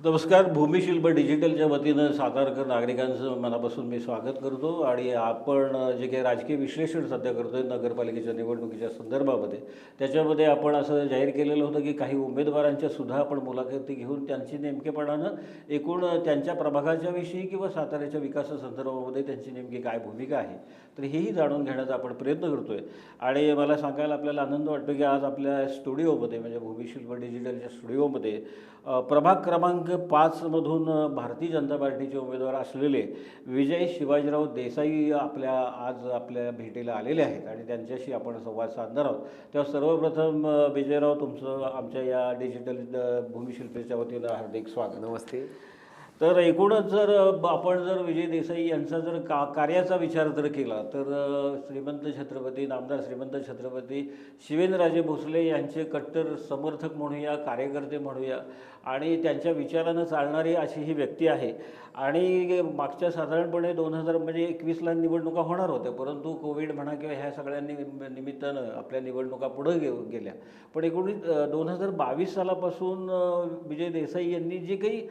नमस्कार. भूमिशिल्प डिजिटलच्या वतीनं सातारकर नागरिकांचं मनापासून मी स्वागत करतो आणि आपण जे काही राजकीय विश्लेषण सध्या करतोय नगरपालिकेच्या निवडणुकीच्या संदर्भामध्ये, त्याच्यामध्ये आपण असं जाहीर केलेलं होतं की काही उमेदवारांच्या सुद्धा आपण मुलाखती घेऊन त्यांची नेमकेपणानं एकूण त्यांच्या प्रभागाच्या विषयी किंवा साताऱ्याच्या विकासासंदर्भामध्ये त्यांची नेमकी काय भूमिका आहे, तर हेही जाणून घेण्याचा आपण प्रयत्न करतोय. आणि मला सांगायला आपल्याला आनंद वाटतो की आज आपल्या स्टुडिओमध्ये म्हणजे भूमिशिल्प डिजिटलच्या स्टुडिओमध्ये प्रभाग क्रमांक 5मधून भारतीय जनता पार्टीचे उमेदवार असलेले विजय शिवाजीराव देसाई आज आपल्या भेटीला आलेले आहेत आणि त्यांच्याशी आपण संवाद साधणार आहोत. तेव्हा सर्वप्रथम विजयराव, तुमचं आमच्या या डिजिटल भूमिशिल्पेच्या वतीनं हार्दिक स्वागत. नमस्ते. तर एकूणच जर आपण जर विजय देसाई यांचा जर कार्याचा विचार जर केला तर नामदार श्रीमंत छत्रपती शिवेंद्रराजे भोसले यांचे कट्टर समर्थक म्हणूया, कार्यकर्ते म्हणूया आणि त्यांच्या विचारानं चालणारी अशी ही व्यक्ती आहे. आणि मागच्या साधारणपणे 2021ला निवडणुका होणार होत्या, परंतु कोविड म्हणा किंवा ह्या सगळ्या निमित्तानं आपल्या निवडणुका पुढं गेल्या. पण एकूण 2022 सालापासून विजय देसाई यांनी जी काही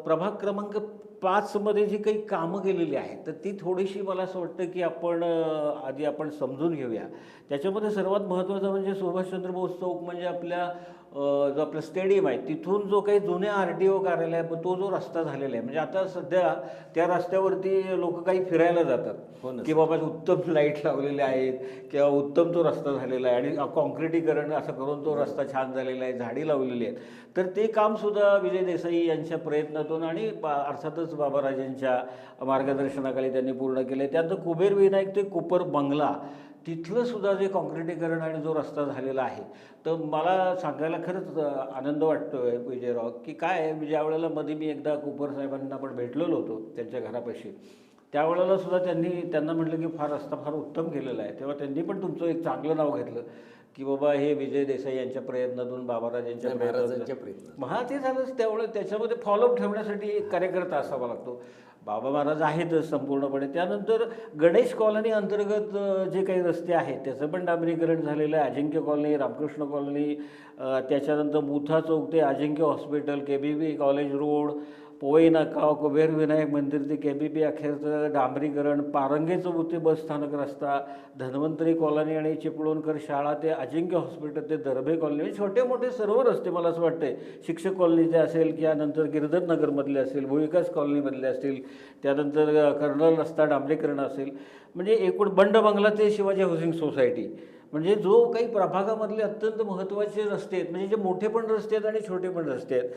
प्रभाग क्रमांक 5मध्ये जी काही कामं केलेली आहेत तर ती थोडीशी मला असं वाटतं की आधी आपण समजून घेऊया. त्याच्यामध्ये सर्वात महत्त्वाचं म्हणजे सुभाषचंद्र बोस चौक म्हणजे जो आपलं स्टेडियम आहे तिथून जो काही जुन्या RTO कार्यालय आहे तो जो रस्ता झालेला आहे, म्हणजे आता सध्या त्या रस्त्यावरती लोक काही फिरायला जातात की बाबा उत्तम लाईट लावलेले आहेत किंवा उत्तम तो रस्ता झालेला आहे आणि कॉन्क्रिटीकरण असं करून तो रस्ता छान झालेला आहे, झाडी लावलेली आहेत. तर ते कामसुद्धा विजय देसाई यांच्या प्रयत्नातून आणि अर्थातच बाबाराजांच्या मार्गदर्शनाखाली त्यांनी पूर्ण केले. त्यानंतर कुबेर विनायक ते कोपर बंगला तिथलं सुद्धा जे कॉन्क्रिटीकरण आणि जो रस्ता झालेला आहे, तर मला सांगायला खरंच आनंद वाटतो आहे विजयराव की काय आहे, ज्या वेळेला मध्ये मी एकदा कुपर साहेबांना पण भेटलेलो होतो त्यांच्या घरापाशी, त्यावेळेला सुद्धा त्यांना म्हटलं की रस्ता फार उत्तम केलेला आहे. तेव्हा त्यांनी पण तुमचं एक चांगलं नाव घेतलं की बाबा हे विजय देसाई यांच्या प्रयत्नातून बाबाराजांच्या प्रयत्न ते झालंच. त्यावेळेस त्याच्यामध्ये फॉलोअप ठेवण्यासाठी एक कार्यकर्ता असावा लागतो. बाबा महाराज आहेतच संपूर्णपणे. त्यानंतर गणेश कॉलनी अंतर्गत जे काही रस्ते आहेत त्याचं पण डांबरीकरण झालेलं आहे. अजिंक्य कॉलनी, रामकृष्ण कॉलनी, त्याच्यानंतर मुथा चौक ते Ajinkya hospital, KBB college road, Powai Naka, Kuber Vinayak मंदिर ते KBB अखेरचं डांबरीकरण, पारंगे चौक ते बस स्थानक रस्ता, धन्वंतरी कॉलनी आणि चिपळूणकर शाळा ते अजिंक्य हॉस्पिटल ते दर्भे कॉलनी, छोटे मोठे सर्व रस्ते मला असं वाटतंय शिक्षक कॉलनीचे असेल किंवा नंतर गिरधर नगरमधले असेल, भूविकास कॉलनीमधले असतील, त्यानंतर कर्नल रस्ता डांबरीकरण असेल, म्हणजे एकूण बंड बंगला ते शिवाजी हाऊसिंग सोसायटी, म्हणजे जो काही प्रभागामधले अत्यंत महत्त्वाचे रस्ते आहेत, म्हणजे जे मोठे पण रस्ते आहेत आणि छोटे पण रस्ते आहेत,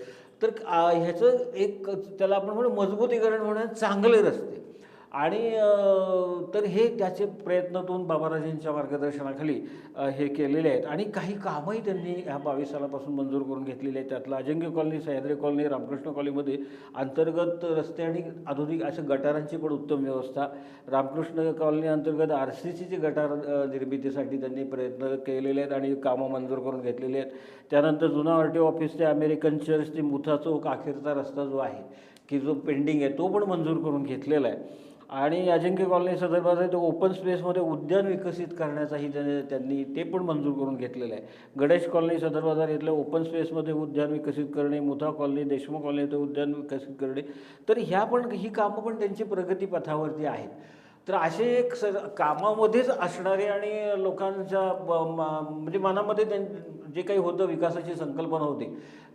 तर ह्याचं एक त्याला आपण म्हणू मजबूतीकरण म्हणून चांगले रस्ते आणि तर हे त्याचे प्रयत्नातून बाबाराजांच्या मार्गदर्शनाखाली हे केलेले आहेत. आणि काही कामंही त्यांनी ह्या 22 सालापासून मंजूर करून घेतलेले आहेत. त्यातलं अजिंक्य कॉलनी, सह्याद्री कॉलनी, रामकृष्ण कॉलनीमध्ये अंतर्गत रस्ते आणि आधुनिक अशा गटारांची पण उत्तम व्यवस्था, रामकृष्ण कॉलनी अंतर्गत RCCची गटार निर्मितीसाठी त्यांनी प्रयत्न केलेले आहेत आणि कामं मंजूर करून घेतलेली आहेत. त्यानंतर जुना RTO ऑफिस ते अमेरिकन चर्च ते मुथा चौक अखेरचा रस्ता जो आहे की जो पेंडिंग आहे तो पण मंजूर करून घेतलेला आहे. आणि अजिंक्य कॉलनी संदर्भात तो ओपन स्पेसमध्ये उद्यान विकसित करण्याचाही त्यांनी ते पण मंजूर करून घेतलेलं आहे. गणेश कॉलनी संदर्भात इथल्या ओपन स्पेसमध्ये उद्यान विकसित करणे, मुथा कॉलनी, देशमुख कॉलनी ते उद्यान विकसित करणे, तर ही कामं पण त्यांची प्रगतीपथावरती आहेत. तर असे एक कामामध्येच असणारे आणि लोकांच्या म्हणजे मनामध्ये जे काही होतं विकासाची संकल्पना होती.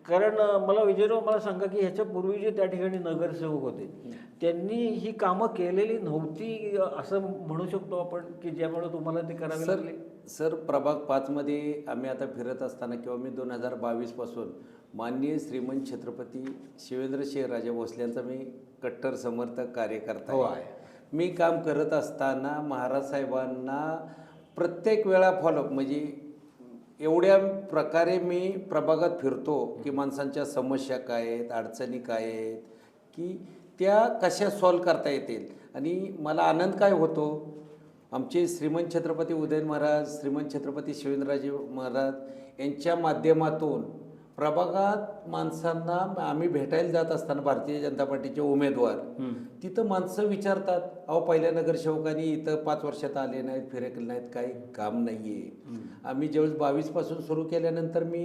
कारण मला सांगा की ह्याच्यापूर्वी जे त्या ठिकाणी नगरसेवक होते त्यांनी ही कामं केलेली नव्हती असं म्हणू शकतो आपण की ज्यामुळे तुम्हाला ते करावे लागले. सर प्रभाग 5मध्ये आम्ही आता फिरत असताना किंवा मी 2022पासून माननीय श्रीमंत छत्रपती शिवेंद्रराजे भोसले यांचा मी कट्टर समर्थक कार्यकर्ता आहे. मी काम करत असताना महाराज साहेबांना प्रत्येक वेळा फॉलोअप म्हणजे एवढ्या प्रकारे मी प्रभागात फिरतो की माणसांच्या समस्या काय आहेत, अडचणी काय आहेत, की त्या कशा सॉल्व करता येतील. आणि मला आनंद काय होतो, आमचे श्रीमंत छत्रपती उदयन महाराज, श्रीमंत छत्रपती शिवेंद्रराजे महाराज यांच्या माध्यमातून प्रभागात माणसांना आम्ही भेटायला जात असताना भारतीय जनता पार्टीचे उमेदवार तिथं माणसं विचारतात, अहो पहिल्या नगरसेवकांनी इथं 5 वर्षात आले नाहीत, फिरकले नाहीत, काही काम नाही आहे. आम्ही ज्यावेळेस 22पासून सुरू केल्यानंतर मी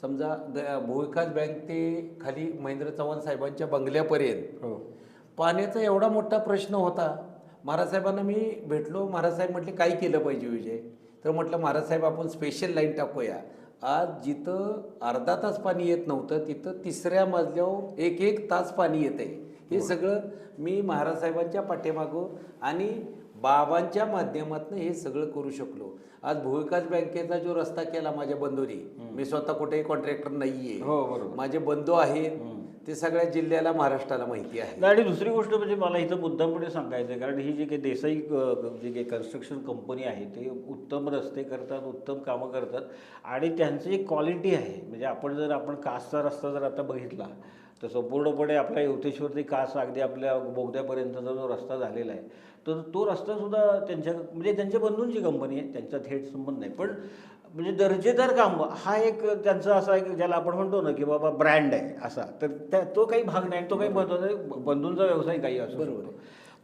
समजा भूविकास बँक ते खाली महेंद्र चव्हाण साहेबांच्या बंगल्यापर्यंत पाण्याचा एवढा मोठा प्रश्न होता. महाराज साहेबांना मी भेटलो. महाराज साहेब म्हटले काय केलं पाहिजे विजय? तर म्हटलं महाराज साहेब आपण स्पेशल लाईन टाकूया. आज जिथं अर्धा तास पाणी येत नव्हतं तिथं तिसऱ्या मजल्यावर एक तास पाणी येत आहे. हे सगळं मी महाराज साहेबांच्या पाठीमागं आणि बाबांच्या माध्यमातून हे सगळं करू शकलो. आज भूविकास बँकेचा जो रस्ता केला माझ्या बंधूंनी, मी स्वतः कुठेही कॉन्ट्रॅक्टर नाहीये, माझे बंधू आहेत, ते सगळ्या जिल्ह्याला महाराष्ट्राला माहिती आहे. आणि दुसरी गोष्ट म्हणजे मला इथं मुद्दामपणे सांगायचं आहे, कारण ही जी काही देसाई जी काही कन्स्ट्रक्शन कंपनी आहे ते उत्तम रस्ते करतात, उत्तम कामं करतात आणि त्यांची एक क्वालिटी आहे. म्हणजे आपण कासचा रस्ता जर आता बघितला तर संपूर्णपणे आपल्या युवतेश्वर ते कास अगदी आपल्या बोगद्यापर्यंतचा जो रस्ता झालेला आहे तर तो रस्तासुद्धा त्यांच्या बंधूंची कंपनी आहे, त्यांचा थेट संबंध नाही, पण म्हणजे दर्जेदार काम हा एक त्यांचा असा एक ज्याला आपण म्हणतो ना की बाबा ब्रँड आहे असा, तर तो काही भाग नाही, तो काही महत्त्वाचा नाही, बंधूंचा व्यवसाय काही असू शकतो.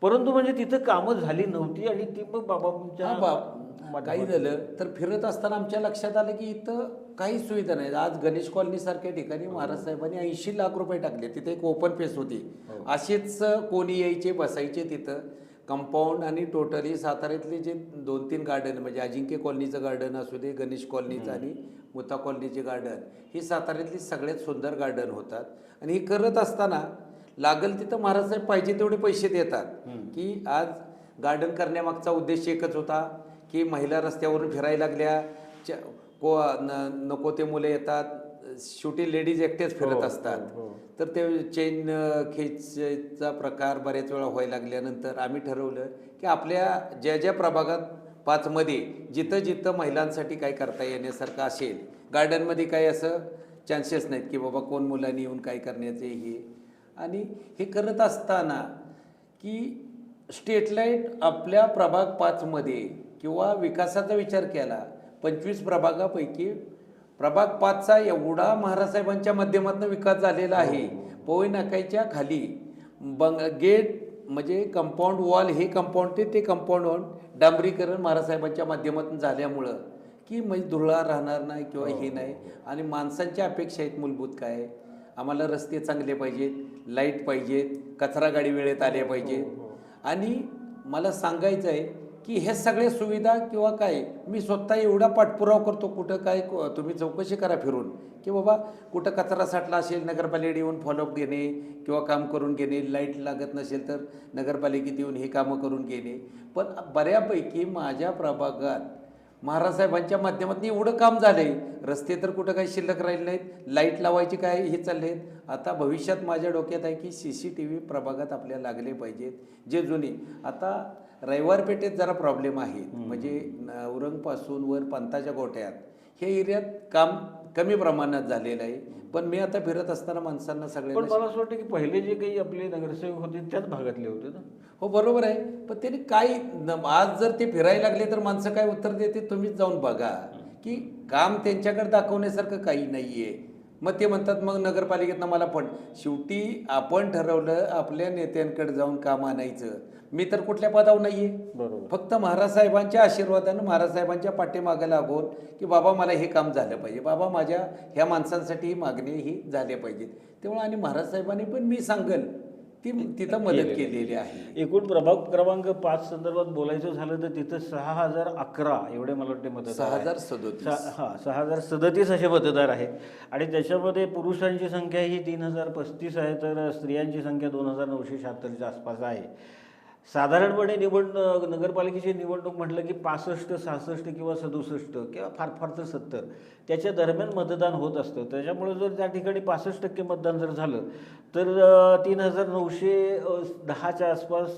परंतु म्हणजे तिथं कामं झाली नव्हती आणि ती मग बाबांच्या काही झालं तर फिरत असताना आमच्या लक्षात आलं की इथं काही सुविधा नाही. आज गणेश कॉलनी सारख्या ठिकाणी महाराज साहेबांनी 80 लाख रुपये टाकले. तिथे एक ओपन पेस होती, असेच कोणी यायचे बसायचे तिथं. कंपाऊंड आणि टोटली साताऱ्यातले जे 2-3 गार्डन म्हणजे अजिंक्य कॉलनीचं गार्डन असू दे, गणेश कॉलनीचं आणि मुता कॉलनीचे गार्डन, ही साताऱ्यातली सगळ्यात सुंदर गार्डन होतात. आणि हे करत असताना लागल तिथं महाराज साहेब पाहिजे तेवढे पैसे देतात. की आज गार्डन करण्यामागचा उद्देश एकच होता की महिला रस्त्यावरून फिरायला लागल्या, नको ते मुलं येतात, शेवटी लेडीज एकटेच फिरत असतात, तर ते चेन खेचचा प्रकार बऱ्याच वेळा व्हायला लागल्यानंतर आम्ही ठरवलं की आपल्या ज्या ज्या प्रभागात 5 मध्ये जिथं जिथं महिलांसाठी काय करता येण्यासारखं असेल, गार्डनमध्ये काही असं चान्सेस नाहीत की बाबा कोण मुलांनी येऊन काय करण्याचे हे. आणि हे करत असताना की स्ट्रीट लाईट आपल्या प्रभाग 5 मध्ये किंवा विकासाचा विचार केला, 25 प्रभागापैकी प्रभाग 5चा एवढा महाराज साहेबांच्या माध्यमातून विकास झालेला आहे. पोय नाक्याच्या खाली गेट म्हणजे कंपाऊंड वॉल, हे कंपाऊंड ते कंपाऊंड वॉल डांबरीकरण महाराज साहेबांच्या माध्यमातून झाल्यामुळं की म्हणजे धुळा राहणार नाही किंवा हे नाही. आणि माणसांच्या अपेक्षा आहेत मूलभूत काय, आम्हाला रस्ते चांगले पाहिजेत, लाईट पाहिजेत, कचरा गाडी वेळेत आल्या पाहिजेत. आणि मला सांगायचं आहे की हे सगळे सुविधा किंवा काय मी स्वतः एवढा पाठपुरावा करतो, कुठं काय तुम्ही चौकशी करा फिरून की बाबा कुठं कचरा साठला असेल नगरपालिकेत येऊन फॉलोअप घेणे किंवा काम करून घेणे, लाईट लागत नसेल तर नगरपालिकेत येऊन हे कामं करून घेणे. पण बऱ्यापैकी माझ्या प्रभागात महाराज साहेबांच्या माध्यमातून एवढं काम झालंय, रस्ते तर कुठं काही शिल्लक राहिले नाहीत, लाईट लावायची काय हे चालले आहेत. आता भविष्यात माझ्या डोक्यात आहे की CCTV प्रभागात आपल्याला लागले पाहिजेत, जे जुने. आता रविवार पेठेत जरा प्रॉब्लेम आहे, म्हणजे औरंगपासून वर पंताच्या गोठ्यात हे एरियात काम कमी प्रमाणात झालेलं आहे. पण मी आता फिरत असताना माणसांना सगळ्यांना, पण मला असं वाटतं की पहिले जे काही आपले नगरसेवक होते त्याच भागातले होते ना. हो बरोबर आहे, पण त्यांनी काय आज जर ते फिरायला लागले तर माणसं काय उत्तर देते तुम्हीच जाऊन बघा की काम त्यांच्याकडे दाखवण्यासारखं काही नाहीये. मग ते म्हणतात मग नगरपालिकेतनं मला पण, शेवटी आपण ठरवलं आपल्या नेत्यांकडे जाऊन काम आणायचं. मी तर कुठल्या पदावर नाहीये, फक्त महाराज साहेबांच्या आशीर्वादानं महाराज साहेबांच्या पाठीमागे लागून की बाबा मला हे काम झालं पाहिजे, बाबा माझ्या ह्या माणसांसाठी ही मागणी ही झाल्या पाहिजेत. तेव्हा आणि महाराज साहेबांनी पण मी सांगेल ती तिथं मदत केलेली आहे. एकूण प्रभाग क्रमांक 5 संदर्भात बोलायचं झालं तर तिथं 6011 एवढे मला वाटते मतदार 6037 असे मतदार आहेत. आणि त्याच्यामध्ये पुरुषांची संख्या ही 3035 आहे, तर स्त्रियांची संख्या 2976च्या आसपास आहे. साधारणपणे नगरपालिकेची निवडणूक म्हटलं की 65, 66 किंवा 67 किंवा फार तर 70 त्याच्या दरम्यान मतदान होत असतं. त्याच्यामुळे जर त्या ठिकाणी 65% मतदान जर झालं तर 3910च्या आसपास,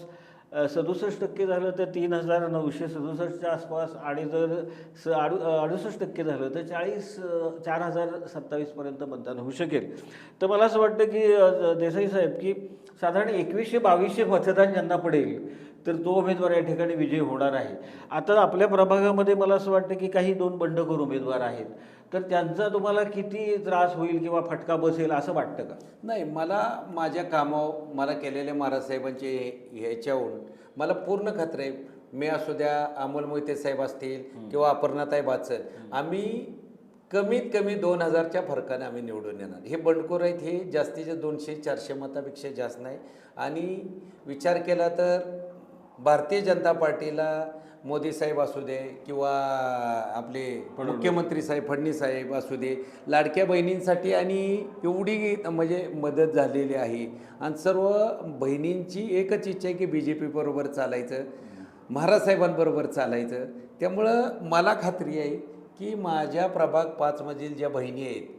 67% झालं तर 3967च्या आसपास, आणि जर 68% झालं तर 4027 मतदान होऊ शकेल. तर मला असं वाटतं की देसाई साहेब की साधारण 2100-2200 मतदान ज्यांना पडेल तर तो उमेदवार या ठिकाणी विजयी होणार आहे. आता आपल्या प्रभागामध्ये मला असं वाटतं की काही 2 बंडखोर उमेदवार आहेत, तर त्यांचा तुम्हाला किती त्रास होईल किंवा फटका बसेल असं वाटतं का? नाही, मला माझ्या कामावर मला केलेल्या महाराज साहेबांचे ह्याच्याहून मला पूर्ण खात्री आहे. मी असू द्या, अमोल मोहिते साहेब असतील किंवा अपर्णाताई बाचल, आम्ही कमीत कमी 2000च्या फरकाने आम्ही निवडून येणार. हे बंडखोर आहेत, हे जास्तीचे 200-400 मतापेक्षा जास्त नाही. आणि विचार केला तर भारतीय जनता पार्टीला मोदी साहेब असू दे किंवा आपले मुख्यमंत्री साहेब फडणवीस साहेब असू दे, लाडक्या बहिणींसाठी आणि एवढी म्हणजे मदत झालेली आहे. आणि सर्व बहिणींची एकच इच्छा आहे की BJP बरोबर चालायचं, महाराज साहेबांबरोबर चालायचं. त्यामुळं मला खात्री आहे की माझ्या प्रभाग 5 मधील ज्या बहिणी आहेत,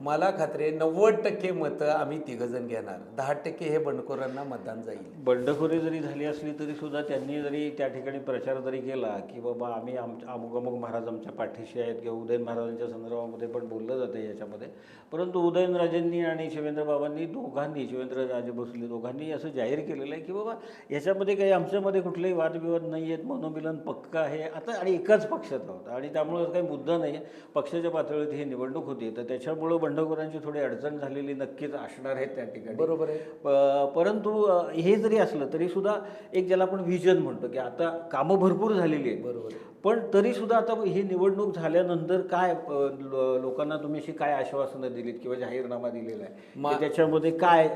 मला खात्री आहे 90% मतं आम्ही तिघजण घेणार, 10% हे बंडखोरांना मतदान जाईल. बंडखोरी जरी झाली असली तरी सुद्धा त्यांनी जरी त्या ठिकाणी प्रचार जरी केला की बाबा आम्ही अमुक अमुक महाराज आमच्या पाठीशी आहेत किंवा उदयन महाराजांच्या संदर्भामध्ये पण बोललं जातं याच्यामध्ये, परंतु उदयनराजेंनी आणि शिवेंद्रबाबांनी दोघांनी, शिवेंद्रराजे भोसले दोघांनी असं जाहीर केलेलं आहे की बाबा याच्यामध्ये काही आमच्यामध्ये कुठलेही वादविवाद नाही आहेत, मनोमिलन पक्का आहे आता आणि एकाच पक्षात आहोत आणि त्यामुळे काही मुद्दा नाही आहे. पक्षाच्या पातळीवर ही निवडणूक होती तर त्याच्यामुळं बंडखोरांची थोडी अडचण झालेली नक्कीच असणार आहे त्या ठिकाणी. बरोबर आहे. परंतु हे जरी असलं तरी सुद्धा एक ज्याला आपण व्हिजन म्हणतो की आता कामं भरपूर झालेली आहेत, बरोबर आहे. पण तरी सुद्धा आता ही निवडणूक झाल्यानंतर काय लोकांना तुम्ही अशी काय आश्वासनं दिलीत किंवा जाहीरनामा दिलेला आहे की त्याच्यामध्ये काय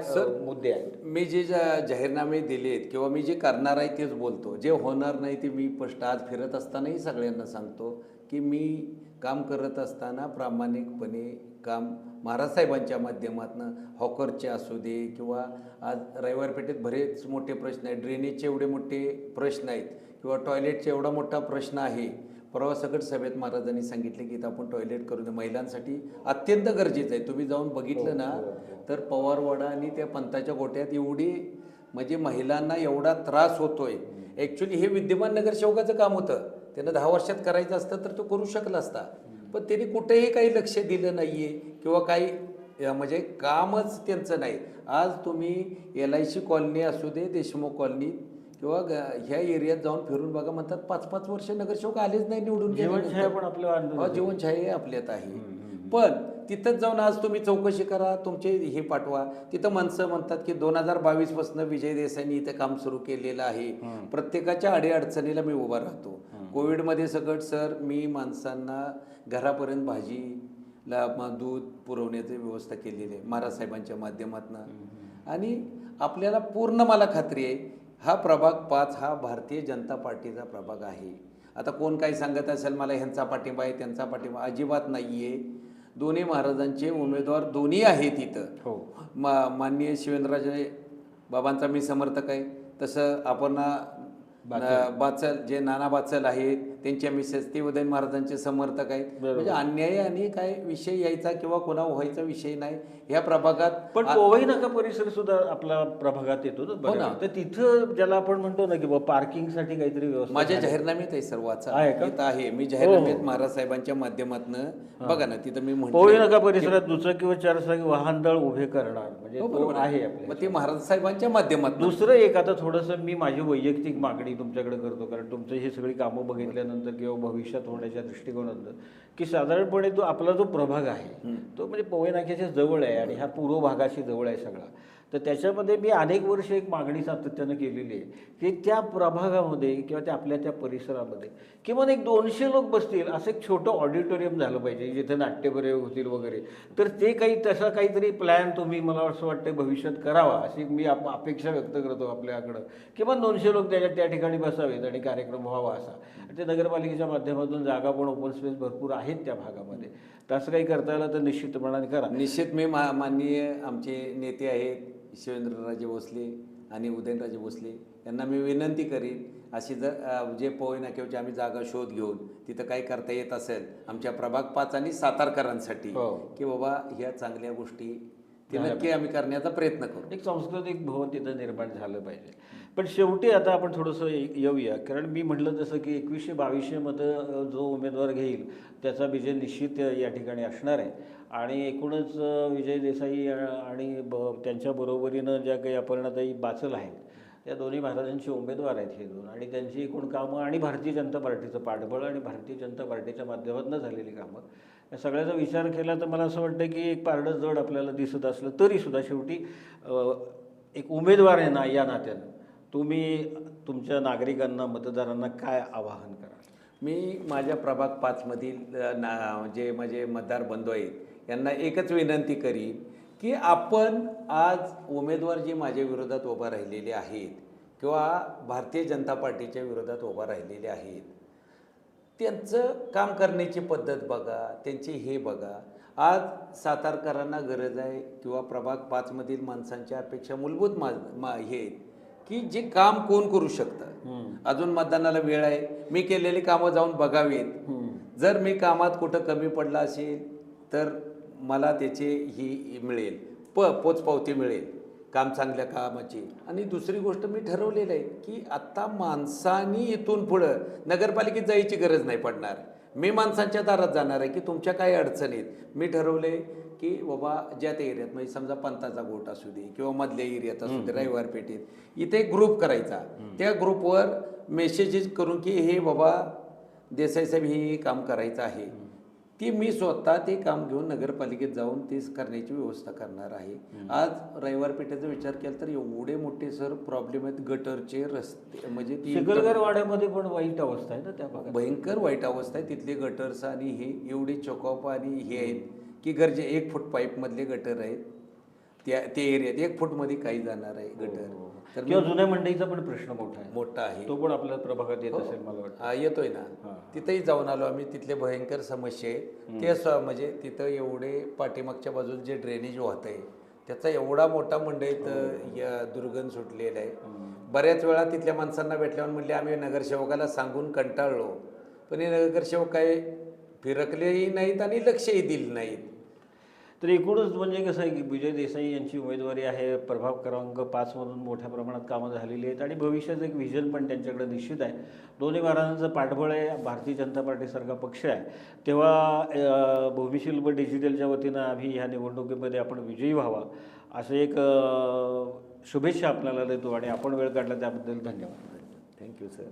मुद्दे आहेत? मी जे जाहीरनामे दिलेत किंवा मी जे करणार आहे तेच बोलतो, जे होणार नाही ते मी स्पष्ट आज फिरत असतानाही सगळ्यांना सांगतो की मी काम करत असताना प्रामाणिकपणे काम महाराज साहेबांच्या माध्यमातून, हॉकरचे असू दे किंवा आज रविवार पेठेत बरेच मोठे प्रश्न आहेत, ड्रेनेजचे एवढे मोठे प्रश्न आहेत किंवा टॉयलेटचा एवढा मोठा प्रश्न आहे. परवा सकट सभेत महाराजांनी सांगितले की इथं आपण टॉयलेट करू दे, महिलांसाठी अत्यंत गरजेचं आहे. तुम्ही जाऊन बघितलं ना तर पवारवाडा आणि त्या पंताच्या गोट्यात एवढी म्हणजे महिलांना एवढा त्रास होतोय. ॲक्च्युली हे विद्यमान नगरसेवकाचं काम होतं, त्यानं 10 वर्षात करायचं असतं तर तो करू शकला असता, पण त्यांनी कुठेही काही लक्ष दिलं नाही आहे किंवा काही म्हणजे कामच त्यांचं नाही. आज तुम्ही LIC कॉलनी असू दे, देशमुख कॉलनी किंवा ह्या एरियात जाऊन फिरून बघा, म्हणतात 5-5 वर्ष नगरसेवक आलेच नाही निवडून. जीवनछाया पण आपल्या जीवनछाया आपल्यात आहे, पण तिथंच जाऊन आज तुम्ही चौकशी करा, तुमचे हे पाठवा. तिथं माणसं म्हणतात की 2022 पासून विजय देसाईंनी इथं काम सुरू केलेलं आहे. प्रत्येकाच्या अडीअडचणीला मी उभा राहतो. कोविडमध्ये सगळं सर मी माणसांना घरापर्यंत भाजीला दूध पुरवण्याची व्यवस्था केलेली आहे महाराज साहेबांच्या माध्यमातून. आणि आपल्याला पूर्ण मला खात्री आहे हा प्रभाग 5 हा भारतीय जनता पार्टीचा प्रभाग आहे. आता कोण काही सांगत असेल मला ह्यांचा पाठिंबा आहे त्यांचा पाठिंबा, अजिबात नाही आहे. दोन्ही महाराजांचे उमेदवार दोन्ही आहेत इथं. हो, माननीय शिवेंद्रराजे बाबांचा मी समर्थक आहे, तसं आपण बाचल जे नाना बाचल आहेत त्यांच्या मिसेस ते उदयन महाराजांचे समर्थक आहेत. म्हणजे अन्याय आणि काय विषय यायचा किंवा कोणा व्हायचा विषय नाही ह्या प्रभागात. पण पोवई नाका परिसर सुद्धा आपला प्रभागात येतो ना, तर तिथं ज्याला आपण म्हणतो ना की पार्किंगसाठी काहीतरी व्यवस्था माझ्या जाहीरनाम्यात आहे सर्वांचा आहे. मी जाहीरनाम्यात महाराज साहेबांच्या माध्यमातून बघा ना, तिथं मी म्हणतो पोवई नाका परिसरात दुचाकी व चारचाकी वाहनतळ उभे करणार म्हणजे आहे आपल्या. मग ते महाराज साहेबांच्या माध्यमातून. दुसरं एक आता थोडंसं मी माझी वैयक्तिक मागणी तुमच्याकडे करतो, कारण तुमचं ही सगळी कामं बघितल्यानंतर किंवा भविष्यात होण्याच्या दृष्टिकोनातून की साधारणपणे तो आपला जो प्रभाग आहे तो म्हणजे पोवई नाक्याच्या जवळ आहे आणि ह्या पूर्व भागाशी जवळ आहे सगळा. तर त्याच्यामध्ये मी अनेक वर्ष एक मागणी सातत्यानं केलेली आहे की त्या प्रभागामध्ये किंवा त्या आपल्या त्या परिसरामध्ये किमान एक 200 लोक बसतील असं एक छोटं ऑडिटोरियम झालं पाहिजे जिथे नाट्यप्रयोग होतील वगैरे. तर ते काही तसा काहीतरी प्लॅन तुम्ही मला असं वाटतं भविष्यात करावा अशी मी अपेक्षा व्यक्त करतो आपल्याकडं. किमान 200 लोक त्या ठिकाणी बसावेत आणि कार्यक्रम व्हावा असा. ते नगरपालिकेच्या माध्यमातून जागा पण ओपन स्पेस भरपूर आहेत त्या भागामध्ये, तसं काही करता आलं तर निश्चितपणाने करा. निश्चित मी माननीय आमचे नेते आहेत शिवेंद्रराजे भोसले आणि उदयनराजे भोसले यांना मी विनंती करीन अशी जर जे पोवई नाक्यावरची आम्ही जागा शोध घेऊन तिथं काही करता येत असेल आमच्या प्रभाग 5 आणि सातारकरांसाठी की बाबा ह्या चांगल्या गोष्टी ते नक्की आम्ही करण्याचा प्रयत्न करू. एक सांस्कृतिक भवन तिथं निर्माण झालं पाहिजे. पण शेवटी आता आपण थोडंसं येऊया, कारण मी म्हटलं तसं की 2100-2200 मतं जो उमेदवार घेईल त्याचा विजय निश्चित या ठिकाणी असणार आहे. आणि एकूणच विजय देसाई आणि त्यांच्या बरोबरीनं ज्या काही अपर्णाताई बाचल आहेत त्या दोन्ही महाराजांचे उमेदवार आहेत हे दोन, आणि त्यांची एकूण कामं आणि भारतीय जनता पार्टीचं पाठबळ आणि भारतीय जनता पार्टीच्या माध्यमातून झालेली कामं या सगळ्याचा विचार केला तर मला असं वाटतं की एक पारडं जड आपल्याला दिसत असलं तरीसुद्धा शेवटी एक उमेदवार आहे ना या नात्यानं तुम्ही तुमच्या नागरिकांना मतदारांना काय आवाहन कराल? मी माझ्या प्रभाग 5मधील जे माझे मतदार बंधू आहेत यांना एकच विनंती करीन की आपण आज उमेदवार जे माझ्या विरोधात उभा राहिलेले आहेत किंवा भारतीय जनता पार्टीच्या विरोधात उभा राहिलेले आहेत, त्यांचं काम करण्याची पद्धत बघा, त्यांची हे बघा. आज सातारकरांना गरज आहे किंवा प्रभाग 5मधील माणसांच्या अपेक्षा मूलभूत हे आहेत की जे काम कोण करू शकतं. अजून मतदानाला वेळ आहे, मी केलेली कामं जाऊन बघावीत. जर मी कामात कुठं कमी पडला असेल तर मला त्याचे ही मिळेल, पोचपावती मिळेल काम चांगल्या कामाची. आणि दुसरी गोष्ट मी ठरवलेलं आहे की आत्ता माणसांनी इथून पुढं नगरपालिकेत जायची गरज नाही पडणार. मी माणसांच्या दारात जाणार आहे की तुमच्या काय अडचणीत. मी ठरवले की बाबा ज्या त्या एरियात म्हणजे समजा पंताचा गोट असू दे किंवा मधल्या एरियात असू दे, रविवार पेठेत इथे एक ग्रुप करायचा. त्या ग्रुपवर मेसेजेस करून की हे बाबा देसाई साहेब हे काम करायचं आहे, ती मी स्वतः ते काम घेऊन नगरपालिकेत जाऊन तेच करण्याची व्यवस्था करणार आहे. आज रविवार पेठेचा विचार केला तर एवढे मोठे सर प्रॉब्लेम आहेत, गटरचे रस्ते म्हणजे ती चिखलदरा वाड्यामध्ये पण वाईट अवस्था आहे ना त्या भागात. भयंकर वाईट अवस्था आहे तिथले गटर्स आणि हे एवढे चोकॉप आणि हे आहेत की गरजे 1 फूट पाईपमधले गटर आहेत. त्या एरियात 1 फूटमध्ये काही जाणार आहे गटर. तर किंवा जुन्या मंडईचा पण प्रश्न मोठा आहे, तो पण आपल्या प्रभागात येत असेल मला वाटतं. हा येतोय ना. तिथेही जाऊन आलो आम्ही. तिथले भयंकर समस्या आहेत ते म्हणजे तिथं एवढे पाठीमागच्या बाजूला जे ड्रेनेज वाहत आहे त्याचा एवढा मोठा मंडईत दुर्गंध सुटलेला आहे. बऱ्याच वेळा तिथल्या माणसांना भेटल्यावर म्हणले आम्ही नगरसेवकाला सांगून कंटाळलो, पण हे नगरसेवक काय फिरकलेही नाहीत आणि लक्षही दिलं नाहीत. तर एकूणच म्हणजे कसं आहे की विजय देसाई यांची उमेदवारी आहे. प्रभाग क्रमांक 5मधून मोठ्या प्रमाणात कामं झालेली आहेत आणि भविष्याचं एक व्हिजन पण त्यांच्याकडे निश्चित आहे. दोन्ही महाराजांचं पाठबळ आहे. भारतीय जनता पार्टीसारखा पक्ष आहे तेव्हा भूमिशील व डिजिटलच्या वतीनं आम्ही ह्या निवडणुकीमध्ये आपण विजयी व्हावा असं एक शुभेच्छा आपल्याला देतो आणि आपण वेळ काढला त्याबद्दल धन्यवाद. Thank you sir.